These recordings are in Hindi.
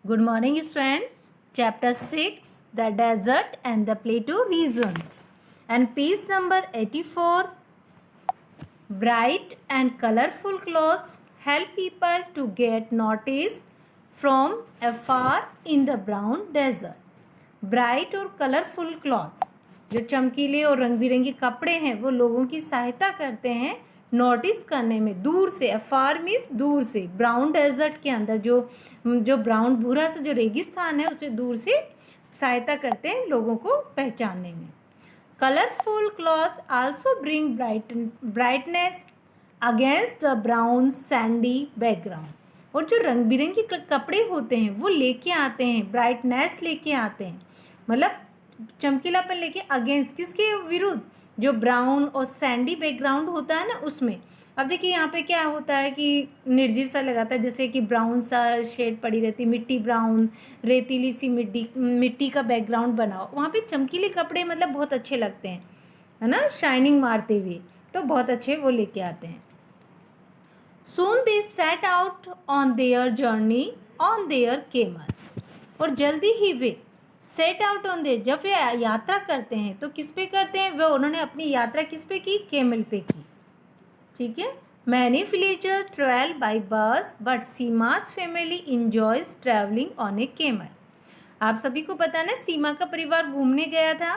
Good morning, students. Chapter 6, The Desert and the Plateau Regions. And page number 84. Bright and colorful clothes help people to get noticed from afar in the brown desert. Bright और कलरफुल क्लॉथ्स, जो चमकीले और रंग बिरंगे कपड़े हैं, वो लोगों की सहायता करते हैं नोटिस करने में। दूर से, अफार मीन्स दूर से, ब्राउन डेजर्ट के अंदर जो ब्राउन भूरा सा जो रेगिस्तान है, उसे दूर से सहायता करते हैं लोगों को पहचानने में। Colourful cloth also bring brightness against the brown Sandy background. और जो रंग बिरंगे कपड़े होते हैं वो लेके आते हैं, ब्राइटनेस लेके आते हैं, मतलब चमकीलापन लेके, अगेंस्ट किसके विरुद्ध, जो ब्राउन और सैंडी बैकग्राउंड होता है ना उसमें। अब देखिए यहाँ पे क्या होता है कि निर्जीव सा लगाता है, जैसे कि ब्राउन सा शेड पड़ी रहती, मिट्टी ब्राउन, रेतीली सी मिट्टी का बैकग्राउंड बनाओ, वहाँ पे चमकीले कपड़े मतलब बहुत अच्छे लगते हैं, है ना, शाइनिंग मारते हुए, तो बहुत अच्छे वो लेके आते हैं। Soon they set out on their journey on their camels. और जल्दी ही वे सेट आउट ऑन देयर, जब वे यात्रा करते हैं तो किस पे करते हैं, वे उन्होंने अपनी यात्रा किस पे की, केमल पे की। ठीक है। मैनी विलेजर्स ट्रैवल बाय बस but Seema's family enjoys travelling on A camel. आप सभी को पता ना, सीमा का परिवार घूमने गया था,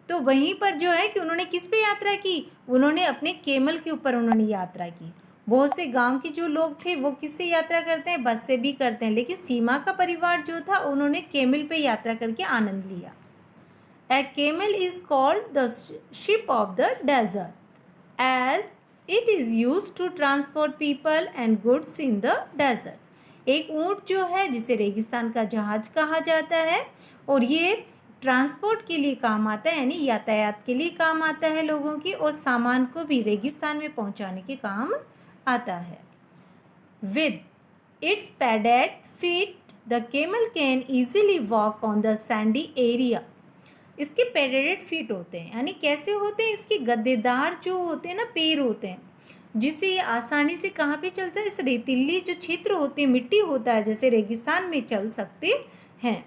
तो वहीं पर जो है कि उन्होंने किस पे यात्रा की, उन्होंने अपने केमल के ऊपर उन्होंने यात्रा की। बहुत से गांव के जो लोग थे वो किससे यात्रा करते हैं, बस से भी करते हैं, लेकिन सीमा का परिवार जो था उन्होंने केमल पे यात्रा करके आनंद लिया। A camel is called the ship of the desert as it is use to transport people and goods in the desert. एक ऊँट जो है जिसे रेगिस्तान का जहाज कहा जाता है, और ये ट्रांसपोर्ट के लिए काम आता है, यानी यातायात के लिए काम आता है लोगों की, और सामान को भी रेगिस्तान में पहुंचाने के काम आता है। With its padded feet the camel can easily walk on the Sandy area. इसके पैडेड फीट होते हैं, यानी कैसे होते हैं, इसके गद्देदार जो होते हैं ना, पैर होते हैं, जिससे ये आसानी से कहाँ पे चल सकते, इस रेतीली जो क्षेत्र होते हैं, मिट्टी होता है, जैसे रेगिस्तान में चल सकते हैं।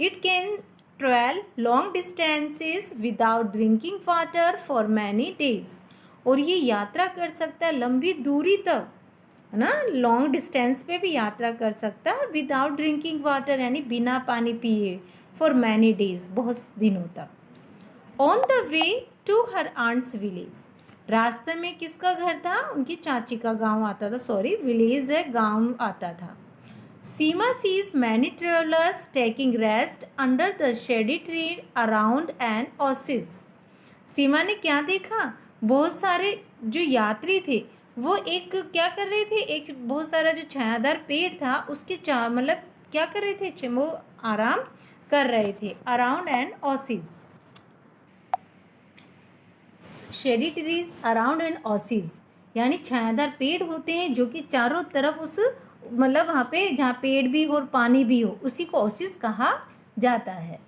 It can travel long distances without drinking water for many days. और ये यात्रा कर सकता है लंबी दूरी तक, है ना, लॉन्ग डिस्टेंस पे भी यात्रा कर सकता है विदाउट ड्रिंकिंग वाटर, यानी बिना पानी पिए, फॉर मैनी डेज, बहुत दिनों तक। On the way to her aunt's village, रास्ते में किसका घर था, उनकी चाची का गांव आता था, सॉरी विलेज है, गांव आता था। Seema sees many travellers taking rest under the shady tree around an oasis. Seema ने क्या देखा, बहुत सारे जो यात्री थे वो एक क्या कर रहे थे, एक बहुत सारा जो छायादार पेड़ था उसके मतलब क्या कर रहे थे, वो आराम कर रहे थे, around an Oasis, shady trees around an Oasis, यानी छायादार पेड़ होते हैं जो कि चारों तरफ उस मतलब वहाँ पे जहाँ पेड़ भी हो और पानी भी हो, उसी को ओसिस कहा जाता है।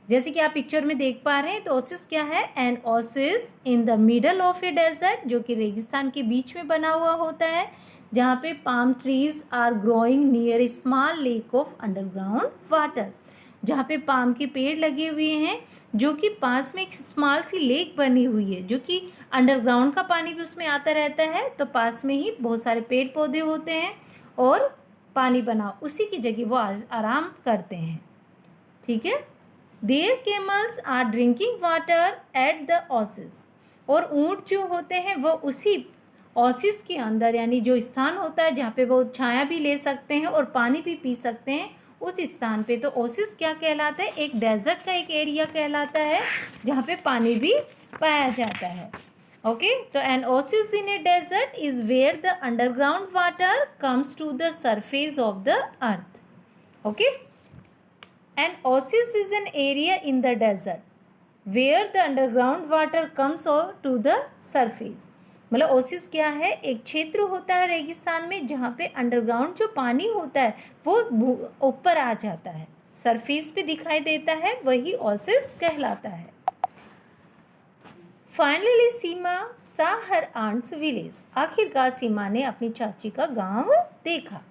जैसे कि आप पिक्चर में देख पा रहे हैं, तो ओसिस क्या है, an oasis in the middle of a desert, जो कि रेगिस्तान के बीच में बना हुआ होता है, जहाँ पे palm trees are growing near a small lake of underground water, जहाँ पे पाम के पेड़ लगे हुए हैं, जो कि पास में एक स्मॉल सी लेक बनी हुई है, जो कि अंडरग्राउंड का पानी भी उसमें आता रहता है, तो पास में ही बहुत सारे पेड़ पौधे होते हैं और पानी बना, उसी की जगह वो आराम करते हैं। ठीक है। Their camels are drinking water at the oasis, और ऊँट जो होते हैं वो उसी ओसिस के अंदर, यानी जो स्थान होता है जहाँ पे वो छाया भी ले सकते हैं और पानी भी पी सकते हैं, उस स्थान पे। तो ओसिस क्या कहलाता है, एक डेजर्ट का एक एरिया कहलाता है जहाँ पे पानी भी पाया जाता है। ओके, तो an oasis in a desert is where the underground water comes to the surface of the earth. Okay, an oasis is an area in the desert where the underground water comes to the surface। मतलब ओसिस क्या है, एक क्षेत्र होता है रेगिस्तान में जहाँ पे अंडरग्राउंड जो पानी होता है वो ऊपर आ जाता है, सरफेस पे दिखाई देता है, वही ओसिस कहलाता है। फाइनली सीमा सा हर आंट्स विलेज, आखिरकार सीमा ने अपनी चाची का गांव देखा।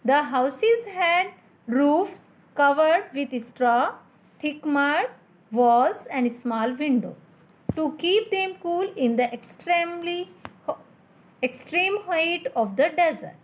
The houses had roofs covered with straw, thick mud, walls and small windows to keep them cool in the extreme heat of the desert.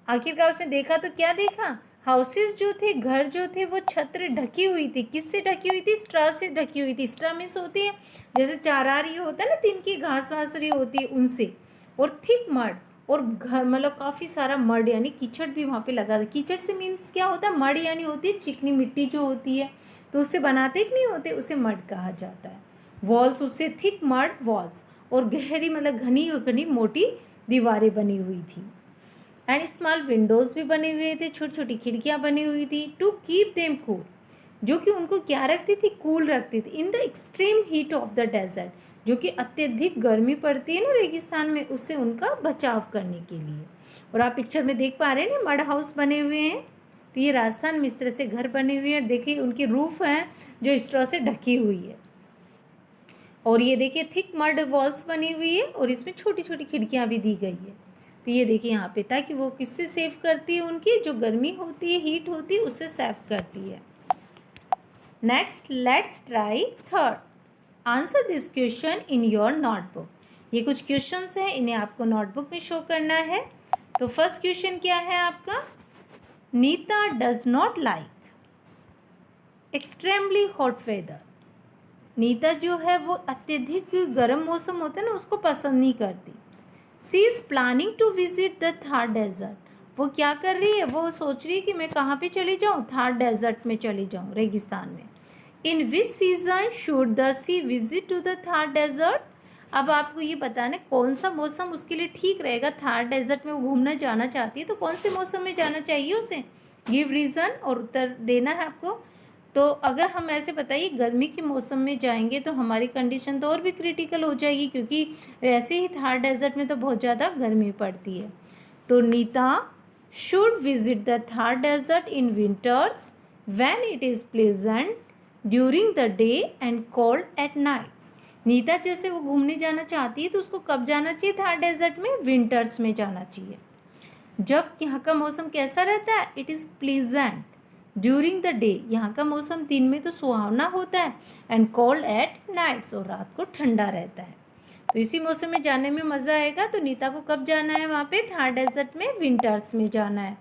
आखिरकार उसने देखा तो क्या देखा? हाउसेस जो थे, घर जो थे, वो छत्र ढकी हुई थी। किससे ढकी हुई थी? स्ट्रा से ढकी हुई थी। स्ट्रा मिस होती है जैसे चारारी होता है ना, तिन की घास वास रही होती है, उनसे। और थिक मड, और घर मतलब काफ़ी सारा मड यानी कीचड़ भी वहाँ पे लगा था। कीचड़ से मीन्स क्या होता है? मड यानी होती है चिकनी मिट्टी जो होती है, तो उससे बनाते कि नहीं होते, उसे मड कहा जाता है। वॉल्स, उससे थिक मड वॉल्स, और गहरी मतलब घनी घनी मोटी दीवारें बनी हुई थी। एंड स्मॉल विंडोज़ भी बने हुए थे, छोटी छोटी खिड़कियाँ बनी हुई थी। टू कीप देम कूल, जो कि उनको क्या रखती थी? कूल रखती थी। In the extreme heat of the desert, जो कि अत्यधिक गर्मी पड़ती है ना रेगिस्तान में, उससे उनका बचाव करने के लिए। और आप पिक्चर में देख पा रहे हैं ना, मड हाउस बने हुए हैं। तो ये राजस्थान में इस तरह से घर बने हुए हैं। देखिए उनकी रूफ है जो स्ट्रॉ से ढकी हुई है, और ये देखिए थिक मड वॉल्स बनी हुई है, और इसमें छोटी छोटी खिड़कियाँ भी दी गई है। तो ये देखिए यहाँ पे, ताकि वो किससे सेव करती है? उनकी जो गर्मी होती है, हीट होती है, उससे सेव करती है। Next, let's try third. Answer this question in your notebook. ये कुछ क्वेश्चंस हैं, इन्हें आपको नोटबुक में शो करना है। तो फर्स्ट क्वेश्चन क्या है आपका? Neeta does not like extremely hot weather. Neeta जो है वो अत्यधिक गर्म मौसम होता है ना, उसको पसंद नहीं करती। She is planning to visit the Thar desert. वो क्या कर रही है? वो सोच रही है कि मैं कहाँ पे चली जाऊँ? थार डेजर्ट में चली जाऊँ, रेगिस्तान में। In which season should the she visit to the Thar desert. अब आपको ये बताना कौन सा मौसम उसके लिए ठीक रहेगा। थार डेजर्ट में वो घूमना जाना चाहती है, तो कौन से मौसम में जाना चाहिए उसे? गिव रीज़न और उत्तर देना है आपको। तो अगर हम ऐसे बताइए गर्मी के मौसम में जाएंगे तो हमारी कंडीशन तो और भी क्रिटिकल हो जाएगी, क्योंकि वैसे ही थार डेजर्ट में तो बहुत ज़्यादा गर्मी पड़ती है। तो Neeta should visit the Thar desert in winters when it is pleasant during the day and cold at nights. Neeta जैसे वो घूमने जाना चाहती है, तो उसको कब जाना चाहिए थार डेजर्ट में? विंटर्स में जाना चाहिए, जब यहाँ का मौसम कैसा रहता है? It is pleasant during the day, यहाँ का मौसम दिन में तो सुहावना होता है, एंड कोल्ड एट नाइट्स, और रात को ठंडा रहता है। तो इसी मौसम में जाने में मज़ा आएगा। तो नीता को कब जाना है वहाँ पे? थार डेजर्ट में विंटर्स में जाना है।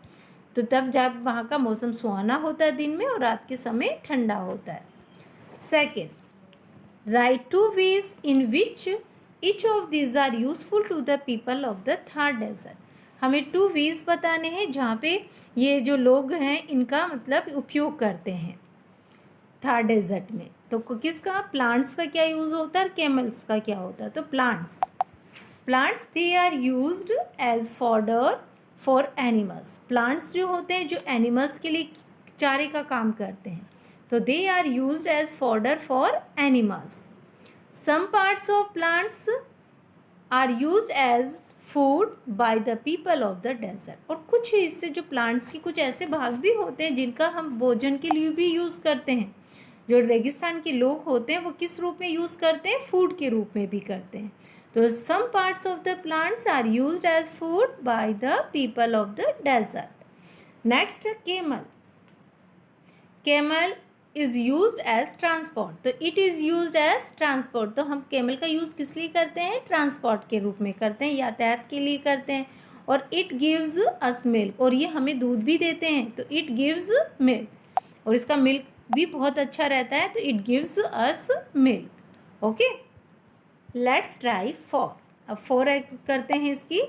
तो तब जब वहाँ का मौसम सुहाना होता है दिन में, और रात के समय ठंडा होता है। Second, write two ways in which each of these are useful to the people of the Thar desert. हमें 2 वेज बताने हैं जहाँ पे ये जो लोग हैं इनका मतलब उपयोग करते हैं थार डेजर्ट में। तो किसका? प्लांट्स का क्या यूज़ होता है और कैमल्स का क्या होता है? तो plants they are used as fodder for animals. Plants जो होते हैं जो एनिमल्स के लिए चारे का काम करते हैं, तो they are used as fodder for animals. Some parts of plants are used as food by the people of the desert. और कुछ हिस्से जो प्लांट्स के कुछ ऐसे भाग भी होते हैं जिनका हम भोजन के लिए भी यूज़ करते हैं। जो रेगिस्तान के लोग होते हैं वो किस रूप में यूज़ करते हैं? फूड के रूप में भी करते हैं। तो some parts of the plants are used as food by the people of the desert. Next, camel is used as transport. तो it is used as transport. तो हम कैमल का यूज़ किस लिए करते हैं? ट्रांसपोर्ट के रूप में करते हैं, यातायात के लिए करते हैं। और इट गिव्स अस मिल्क, और ये हमें दूध भी देते हैं, तो इट गिव्स मिल्क, और इसका मिल्क भी बहुत अच्छा रहता है, तो it gives us milk. Okay, let's try 4। अब 4 करते हैं इसकी।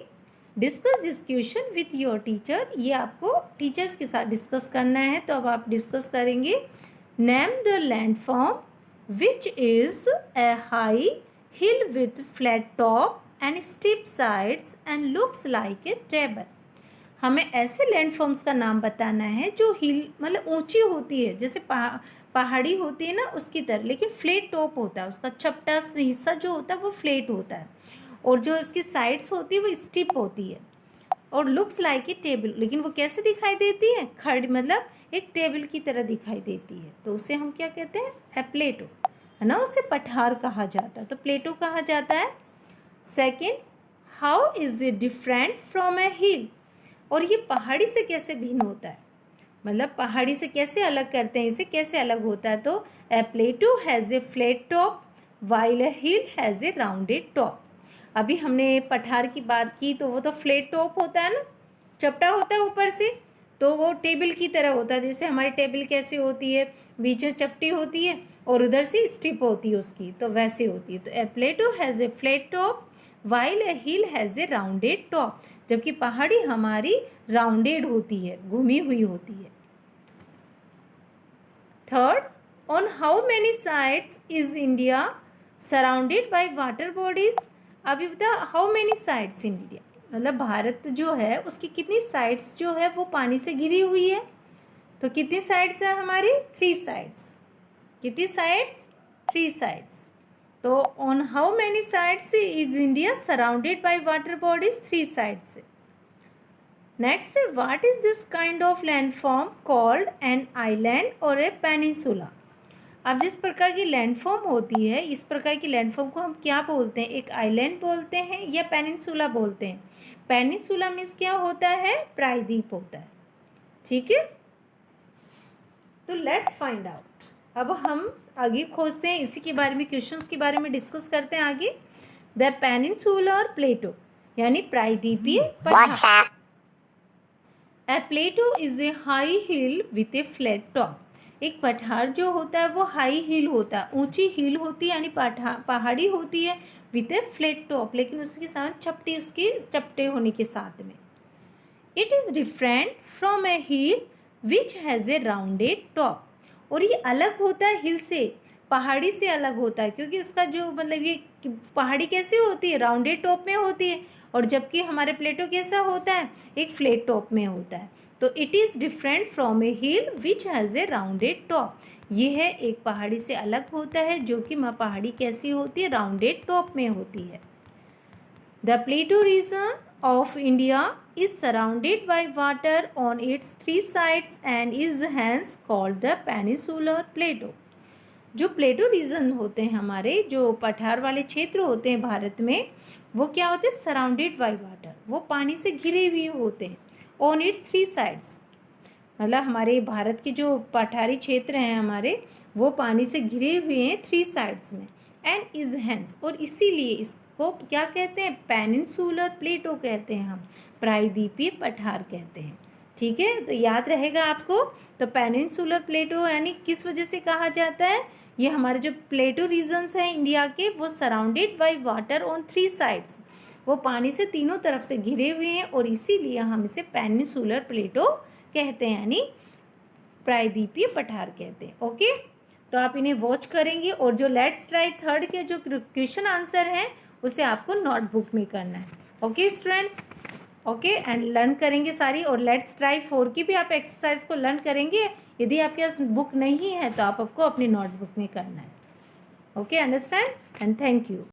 Discuss this question with your teacher. ये आपको टीचर्स के साथ डिस्कस करना है, तो अब आप डिस्कस करेंगे। Name the landform which is a high hill with flat top and steep sides and looks like a table। हमें ऐसे लैंडफॉर्म्स का नाम बताना है जो हिल मतलब ऊंची होती है, जैसे पहाड़ी होती है ना उसकी तरह, लेकिन फ्लैट टॉप होता है, उसका चपटा हिस्सा जो होता है वो फ्लैट होता है, और जो उसकी साइड्स होती है वो स्टिप होती है, और लुक्स लाइक ए टेबल। लेकिन वो कैसे दिखाई देती है? खड़ी, मतलब एक टेबल की तरह दिखाई देती है, तो उसे हम क्या कहते हैं? ए प्लेटो, है ना, उसे पठार कहा जाता है, तो प्लेटो कहा जाता है। Second, how is it different from a hill. और ये पहाड़ी से कैसे भिन्न होता है? मतलब पहाड़ी से कैसे अलग करते हैं, इसे कैसे अलग होता है। तो a plateau has a flat top while a hill has a rounded top. अभी हमने पठार की बात की तो वो तो फ्लैट टॉप होता है ना, चपटा होता है ऊपर से, तो वो टेबल की तरह होता है। जैसे हमारी टेबल कैसे होती है, बीच में चपटी होती है और उधर से स्टिप होती है उसकी, तो वैसे होती है। तो a plateau has a flat top while a hill has a rounded top, जबकि पहाड़ी हमारी राउंडेड होती है, घूमी हुई होती है। Third, on how many sides is India surrounded by water bodies. अभी बता, how many sides in India, मतलब भारत जो है उसकी कितनी साइड्स जो है वो पानी से घिरी हुई है। तो कितनी साइड्स है हमारी, 3 साइड्स। कितनी साइड्स, 3 साइड्स। तो on how many sides is India surrounded by water bodies, 3 sides. Next, what is this kind of landform called an island और ए पेनिनसुला। अब जिस प्रकार की लैंडफॉर्म होती है, इस प्रकार की लैंडफॉर्म को हम क्या बोलते हैं, एक आइलैंड बोलते हैं या पेनिनसुला बोलते हैं। पेनिनसुला मीन्स क्या होता है, प्रायद्वीप होता है। ठीक है, तो लेट्स फाइंड आउट। अब हम आगे खोजते हैं, इसी के बारे में, क्वेश्चंस के बारे में डिस्कस करते हैं आगे। द पेनिनसुलर प्लेटो यानी प्रायद्वीपीय पठार। A plateau is a high hill with a flat top. एक पठार जो होता है वो हाई हिल होता है, ऊंची हिल होती है, यानी पहाड़ी होती है, विथ ए फ्लैट टॉप, लेकिन उसके साथ चपटी, उसके चपटे होने के साथ में। It is different from a hill which has a rounded top. और ये अलग होता है हिल से, पहाड़ी से अलग होता है, क्योंकि इसका जो मतलब ये पहाड़ी कैसे होती है, राउंडेड टॉप में होती है, और जबकि हमारे प्लेटो कैसा होता है, एक फ्लैट टॉप में होता है। तो it is different from a hill which has a rounded top. ये है एक पहाड़ी से अलग होता है, जो कि पहाड़ी कैसी होती है, राउंडेड टॉप में होती है। The plateau region of India is surrounded by water on its 3 sides and is hence called the peninsular plateau। जो प्लेटो रीजन होते हैं हमारे, जो पठार वाले क्षेत्र होते हैं भारत में, वो क्या होते हैं, सराउंडेड बाय वाटर, वो पानी से घिरे हुए होते हैं। ऑन इट्स 3 साइड्स, मतलब हमारे भारत के जो पठारी क्षेत्र हैं हमारे, वो पानी से घिरे हुए हैं 3 साइड्स में। एंड इज हैंस, और इसीलिए इसको क्या कहते हैं, पेनिनसुलर प्लेटो कहते हैं, हम प्रायद्वीपीय पठार कहते हैं। ठीक है, तो याद रहेगा आपको। तो पेनिनसुलर प्लेटो यानी किस वजह से कहा जाता है, ये हमारे जो प्लेटो रीजन्स हैं इंडिया के, वो surrounded by water on 3 sides, वो पानी से तीनों तरफ से घिरे हुए हैं, और इसीलिए हम इसे पेनिनसुलर प्लेटो कहते हैं, यानी प्रायद्वीपीय पठार कहते हैं। ओके, तो आप इन्हें वॉच करेंगे, और जो लेट्स ट्राई थर्ड के जो क्वेश्चन आंसर हैं उसे आपको नोटबुक में करना है। Okay students, okay, and learn करेंगे सारी। और लेट्स ट्राई 4 की भी आप एक्सरसाइज को लर्न करेंगे। यदि आपके पास बुक नहीं है तो आपको अपनी नोटबुक में करना है। Okay, understand, and thank you.